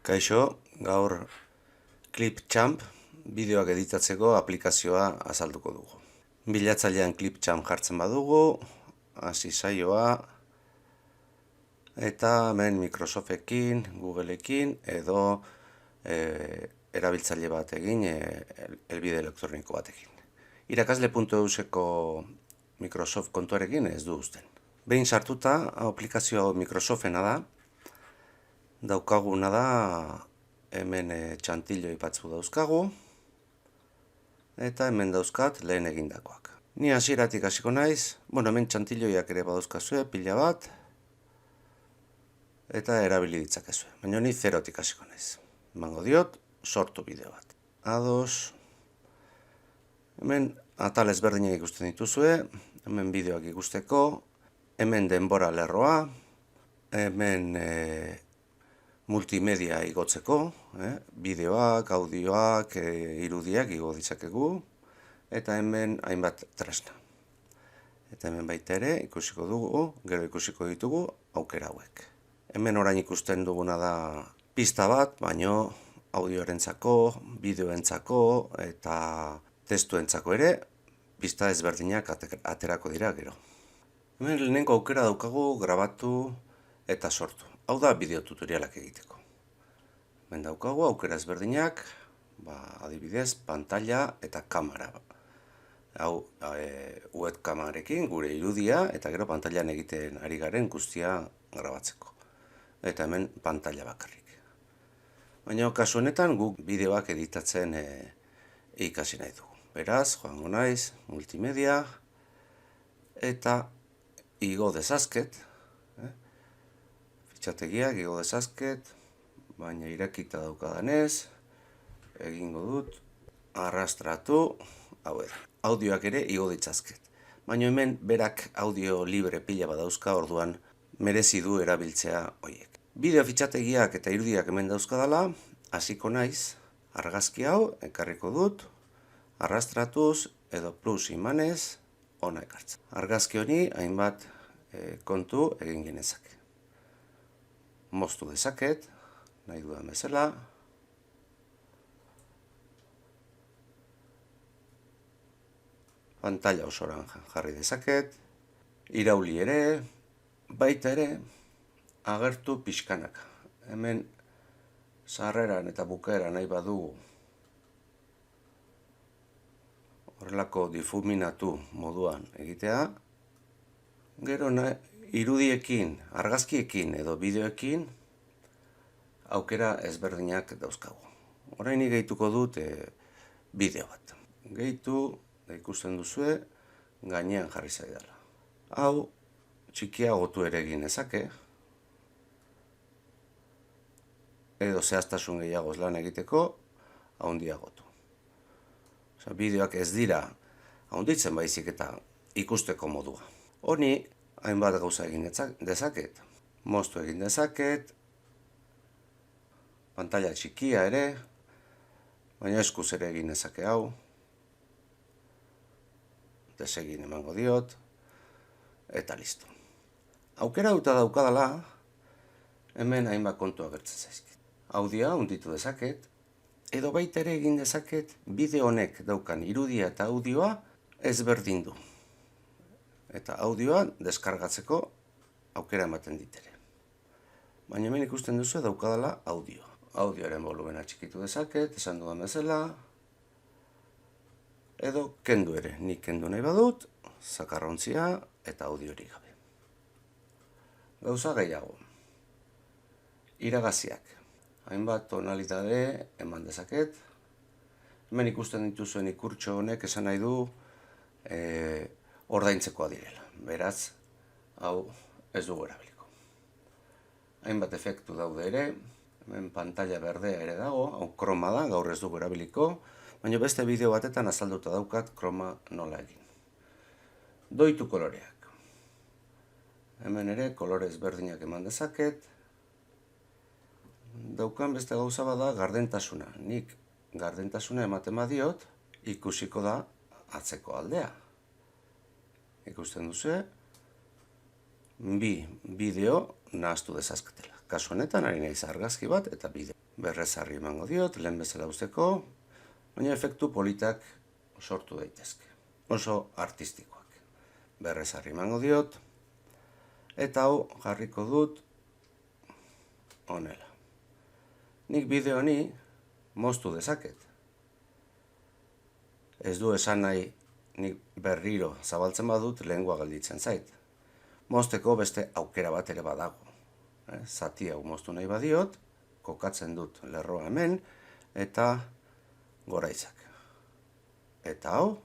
Kaixo, gaur Clipchamp bideoak editatzeko aplikazioa azalduko dugu. Bilatzailean Clipchamp jartzen badugu, hasi saioa, eta hemen Microsoftekin, Googleekin edo erabiltzaile batekin, helbide elektroniko batekin. Irakasle.euseko Microsoft kontuarekin ez du uzten. Behin sartuta, aplikazio Microsoftena da, daukaguna da, hemen txantilloi batzu dauzkagu, eta hemen dauzkat lehen egindakoak. Ni hasieratik hasiko naiz, hemen txantilloiak ere badauzkazue, pila bat, eta erabili ditzakezue. Baina ni zerotik hasiko naiz. Emango diot, sortu bideo bat. Ados, hemen atal ezberdinak ikusten dituzue, hemen bideoak ikusteko, hemen denbora lerroa, hemen multimedia igotzeko, bideoak, audioak, irudiak igo ditzakegu, eta hemen hainbat tresna. Eta hemen baita ere ikusiko dugu, gero ikusiko ditugu aukera hauek. Hemen orain ikusten duguna da pista bat, baino audioarentzako, bideoentzako eta testuentzako ere pista ezberdinak aterako dira gero. Hemen lehenengo aukera daukagu grabatu eta sortu. Hau da bideo tutorialak egiteko. Hemen daukagu aukera ezberdinak, adibidez, pantalla eta kamera. Hau webkamarekin gure irudia eta gero pantailan egiten ari garen guztia grabatzeko. Eta hemen pantalla bakarrik. Baina kasu honetan guk bideoak editatzen ikasi nahi dugu. Beraz, joango naiz, multimedia, eta igo dezazket, fitxategiak igo dezazket, baina irekita daukadanez, egingo dut, arrastratu, hau edo. Audioak ere igo ditzazket. Baina hemen berak audio libre pila badauzka, orduan merezi du erabiltzea horiek. Bideo fitxategiak eta irudiak hemen dauzkadala, hasiko naiz, argazki hau ekarriko dut, arrastratuz edo plus imanez, ona ekartzen. Argazki honi hainbat kontu egin genezake. Moztu dezaket, nahi dudan bezala. Pantalla osoran jarri dezaket. Irauli ere, baita ere, agertu pixkanaka. Hemen sarreran eta bukaeran nahi badugu horrelako difuminatu moduan egitea. Gero irudiekin, argazkiekin edo bideoekin aukera ezberdinak dauzkagu. Orain gehituko dut bideo bat. Gehitu, ikusten duzue, gainean jarri zaidala. Hau, txikiagotu ere egin ezake, edo zehaztasun gehiagoz lan egiteko, handiagotu. Bideoak ez dira handitzen baizik eta ikusteko modua. Honi, hainbat gauza egin dezaket. Moztu egin dezaket, pantalla txikia ere, baina eskuz ere egin dezake hau. Desegin emango diot, eta listo. Aukera duta daukadala, hemen hainbat kontu agertzen zaizkit. Audioa hunditu dezaket, edo baita ere egin dezaket bideo honek daukan irudia eta audioa ezberdin du. Eta audioa deskargatzeko aukera ematen ditere. Baina hemen ikusten duzu daukadala audioa. Audioaren volumena txikitu dezaket, esan dudan bezala, edo kendu ere. Nik kendu nahi badut, zakarrontzia eta audiorik gabe. Gauza gehiago. Iragaziak. Hainbat tonalitate eman dezaket. Hemen ikusten dituzuen ikurtxo honek esan nahi du ordaintzekoa direla. Beraz, hau ez dugu erabiliko. Hainbat efektu daude ere, hemen pantalla berdea ere dago, hau kroma da, gaur ez dugu erabiliko, baina beste bideo batetan azalduta daukat kroma nola egin. Doitu koloreak. Hemen ere kolore ezberdinak eman dezaket. Daukan beste gauza bada gardentasuna. Nik gardentasuna ematen badiot, ikusiko da atzeko aldea. Ikusten duzu, bi bideo nahaztu dezazketela. kasu honetan ari naiz argazki bat eta bideo. Berrezarri emango diot, lehen bezala usteko, baina efektu politak sortu daitezke. Oso artistikoak. Berrezarri emango diot, eta hau jarriko dut honela. Nik bideo honi moztu dezaket. Ez du esan nahi nik berriro zabaltzen badut lehengua gelditzen zait. Mozteko beste aukera bat ere badago. Zati hau moztu nahi badiot, kokatzen dut lerroa hemen, eta goraitzak. Eta hau,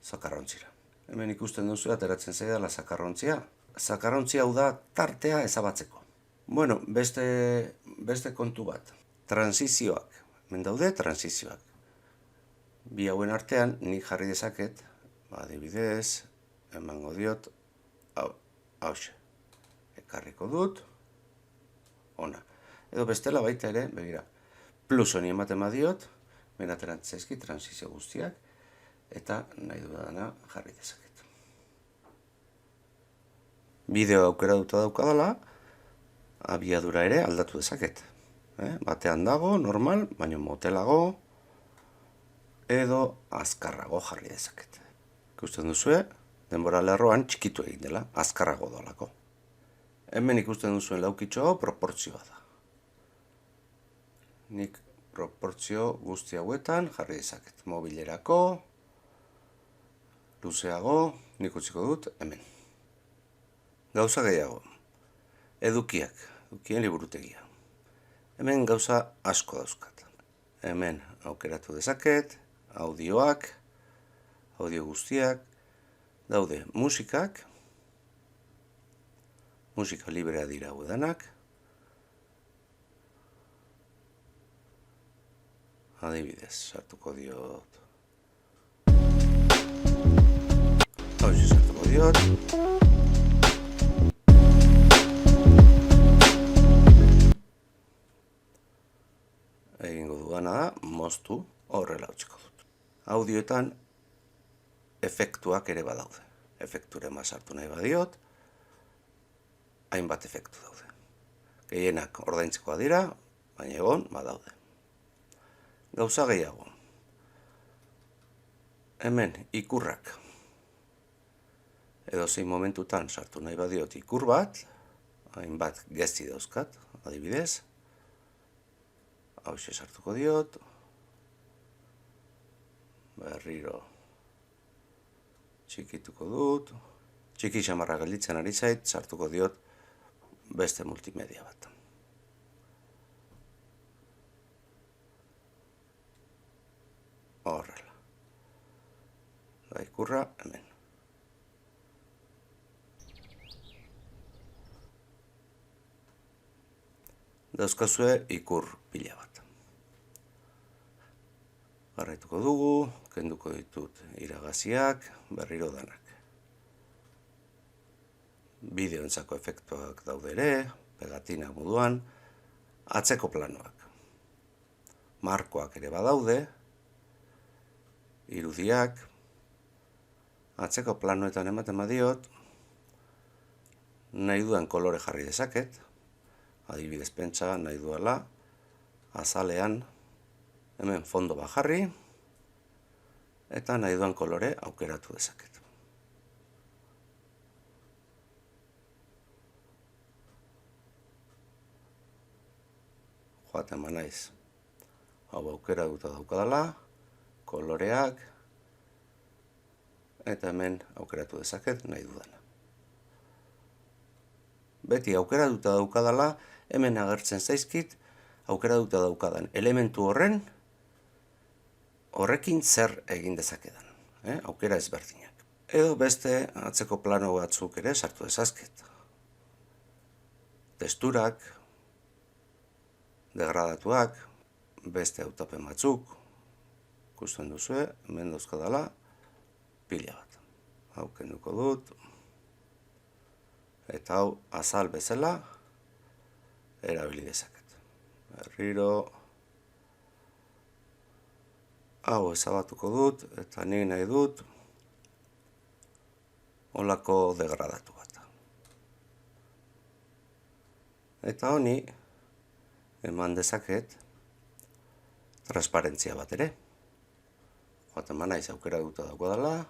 zakarrontzira. Hemen ikusten duzu ateratzen zaidala zakarrontzia. Zakarrontzia hau da tartea ezabatzeko. Bueno, beste kontu bat. Transizioak. Hemen daude transizioak. Bi hauen artean nik jarri dezaket, adibidez, emango diot, hauxe. Ekarriko dut, ona. Edo bestela baita ere, begira, plus honi ematen badiot, benateran zaizki transizio guztiak, eta nahi dudana jarri dezaket. Bideo aukera duta daukadala, abiadura ere aldatu dezaket. Batean dago, normal, baina motelago, edo azkarrago jarri dezaket. Ikusten duzue, denbora lerroan txikitu egin dela, azkarrago dolako. Hemen ikusten duzuen laukitxo proportzioa da. Nik proportzio guzti hauetan jarri dezaket. Mobilerako, luzeago, nik utziko dut hemen. Gauza gehiago. Edukien liburutegia. Hemen gauza asko dauzkat. Hemen aukeratu dezaket, audioak, audio guztiak, daude musikak, musika librea dira udanak, adibidez, sartuko diot, hauzi sartuko diot, egingo dudana da, moztu, horrela utziko dut. Audioetan efektuak ere badaude. Efekture sartu nahi badiot, hainbat efektu daude. Gehienak ordaintzikoa dira, baina egon badaude. Gauza gehiago. Hemen ikurrak. Edo zein momentutan sartu nahi badiot ikur bat, hainbat gesti dauzkat, adibidez. Hauxe sartuko diot. Berriro txikituko dut. Txiki xamarra gelditzen ari zait, sartuko diot beste multimedia bat. Horrela. Ikurra hemen. Dauzkazue ikur pila bat. Garraituko dugu, kenduko ditut iragaziak, berriro danak. Bideoentzako efektuak daude ere, pegatina moduan, atzeko planoak. Markoak ere badaude, irudiak, atzeko planoetan ematen badiot, nahi dudan kolore jarri dezaket, adibidez pentsa nahi duela, azalean, hemen fondo bat jarri, eta nahi duan kolore aukeratu dezaket. Joaten manaiz. Hau aukera duta daukadala, koloreak, eta hemen aukeratu dezaket nahi dudana. Beti aukera duta daukadala, hemen agertzen zaizkit, aukera duta daukadan elementu horrekin zer egin dezakedan. Aukera ezberdinak. Edo beste atzeko plano batzuk ere sartu dezazket. Testurak, degradatuak, beste hautapen batzuk, ikusten duzue, hemen dauzkadala, pila bat. Hau kenduko dut, eta hau azal bezala, erabili dezaket. Berriro, hau ezabatuko dut, eta nik nahi dut, holako degradatu bat. Eta honi, eman dezaket transparentzia bat ere. Joaten naiz aukera duta daukodala,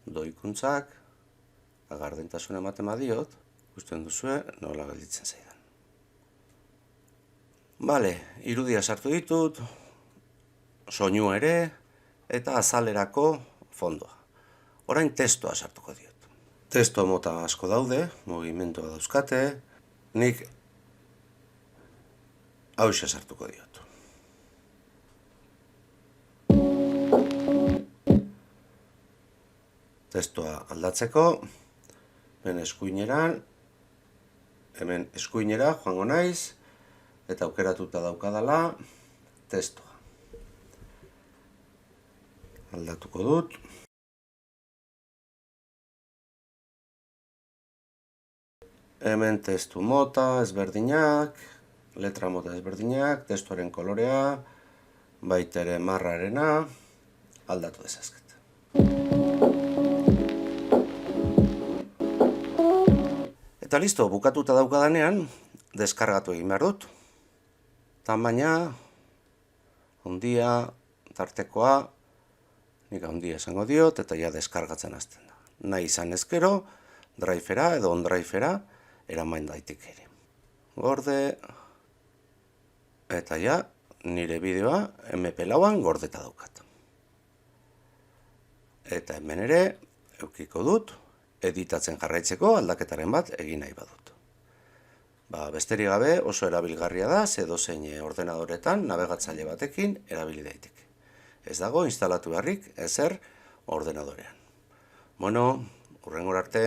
doikuntzak, gardentasuna ematen badiot, ikusten duzue nola gelditzen zaidan. Bale, irudia sartu ditut, soinu ere, eta azalerako fondoa. Orain testoa sartuko diot. Testo mota asko daude, mugimentua dauzkate, nik hauxe sartuko diot. Testoa aldatzeko, hemen eskuinera joango naiz, eta aukeratuta daukadala testoa. Aldatuko dut. Hemen testu mota ezberdinak, letra mota ezberdinak, testuaren kolorea, baitere marrarena, aldatu dezazket. Eta listo, bukatuta daukadanean, deskargatu egin behar dut. Tamaina, handia, tartekoa, nik handia esango diot, eta ja deskargatzen hasten da. Nahi izan ezkero, drivera edo on-drivera eramain daitik ere. Gorde, eta ja, nire bideoa MP4an gordeta daukat. Eta hemen ere, eukiko dut, editatzen jarraitzeko aldaketaren bat egin nahi badut. Besterik gabe oso erabilgarria da, edozein ordenadoretan navegatzaile batekin erabili daiteke. Ez dago instalatu beharrik ezer ordenadorean. Bueno, hurrengora arte.